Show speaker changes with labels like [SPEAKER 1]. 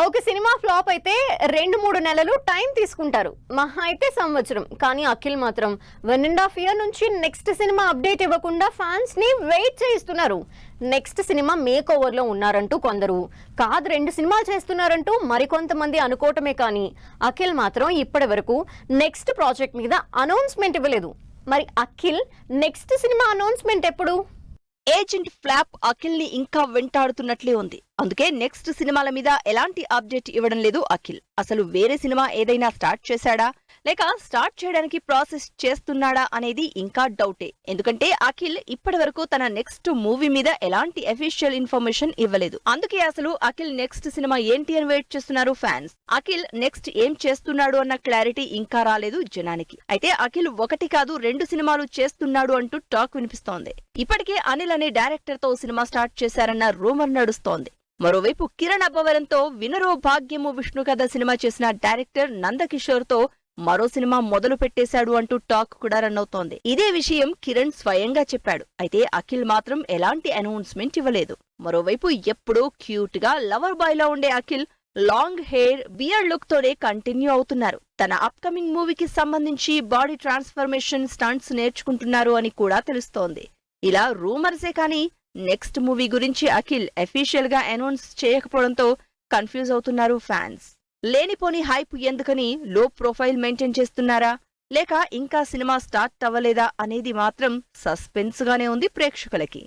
[SPEAKER 1] ఒక cinema flop అయితే 2-3 నెలలు టైం తీసుకుంటారు, మహా అయితే సంవత్సరం. కానీ అఖిల్ మాత్రం 1.5 year నుంచి నెక్స్ట్ సినిమా అప్డేట్ ఇవ్వకుండా ఫ్యాన్స్ ని వెయిట్ చేయిస్తున్నారు. నెక్స్ట్ సినిమా మేక్ ఓవర్ లో ఉన్నారంటూ కొందరు, కాదు 2 సినిమాలు చేస్తున్నారంటూ మరికొంతమంది అనుకోవటమే కానీ అఖిల్ మాత్రం ఇప్పటి వరకు నెక్స్ట్ ప్రాజెక్ట్ మీద అనౌన్స్మెంట్ ఇవ్వలేదు. మరి అఖిల్ నెక్స్ట్ సినిమా అనౌన్స్మెంట్ ఎప్పుడు?
[SPEAKER 2] ఏజెంట్ ఫ్లాప్ అఖిల్ ని ఇంకా వెంటాడుతున్నట్లే ఉంది. అందుకే నెక్స్ట్ సినిమాల మీద ఎలాంటి అప్డేట్ ఇవ్వడం లేదు అఖిల్. అసలు వేరే సినిమా ఏదైనా స్టార్ట్ చేశాడా లేక స్టార్ట్ చేయడానికి ప్రాసెస్ చేస్తున్నాడా అనేది ఇంకా డౌటే. ఎందుకంటే అఖిల్ ఇప్పటి వరకు తన నెక్స్ట్ మూవీ మీద ఎలాంటి అఫీషియల్ ఇన్ఫర్మేషన్ ఇవ్వలేదు. అందుకే అసలు అఖిల్ నెక్స్ట్ సినిమా ఏంటి అని వెయిట్ చేస్తున్నారు ఫ్యాన్స్. అఖిల్ నెక్స్ట్ ఏం చేస్తున్నాడు అన్న క్లారిటీ ఇంకా రాలేదు జనానికి. అయితే అఖిల్ 1 కాదు 2 సినిమాలు చేస్తున్నాడు అంటూ టాక్ వినిపిస్తోంది. ఇప్పటికే అనిల్ అనే డైరెక్టర్ తో సినిమా స్టార్ట్ చేశారన్న రూమర్ నడుస్తోంది. మరోవైపు కిరణ్ అబ్బవరంతో వినరో భాగ్యము విష్ణు కథ సినిమా చేసిన డైరెక్టర్ నందకిషోర్ తో మరో సినిమా మొదలు పెట్టేశాడు అంటూ టాక్ కూడా రన్ అవుతోంది. ఇదే విషయం కిరణ్ స్వయంగా చెప్పాడు. అయితే అఖిల్ మాత్రం ఎలాంటి అనౌన్స్మెంట్ ఇవ్వలేదు. మరోవైపు ఎప్పుడూ క్యూట్ గా లవర్ బాయ్ లా ఉండే Akhil long hair beard look తోనే కంటిన్యూ అవుతున్నారు. తన అప్కమింగ్ మూవీకి సంబంధించి బాడీ ట్రాన్స్ఫర్మేషన్ స్టంట్స్ నేర్చుకుంటున్నారు అని కూడా తెలుస్తోంది. ఇలా రూమర్సే కానీ నెక్స్ట్ మూవీ గురించి అఖిల్ అఫీషియల్ గా అనౌన్స్ చేయకపోవడంతో కన్ఫ్యూజ్ అవుతున్నారు ఫ్యాన్స్. లేనిపోని హైప్ ఎందుకని లో ప్రొఫైల్ మెయింటైన్ చేస్తున్నారా లేక ఇంకా సినిమా స్టార్ట్ అవ్వలేదా అనేది మాత్రం సస్పెన్స్ గానే ఉంది ప్రేక్షకులకి.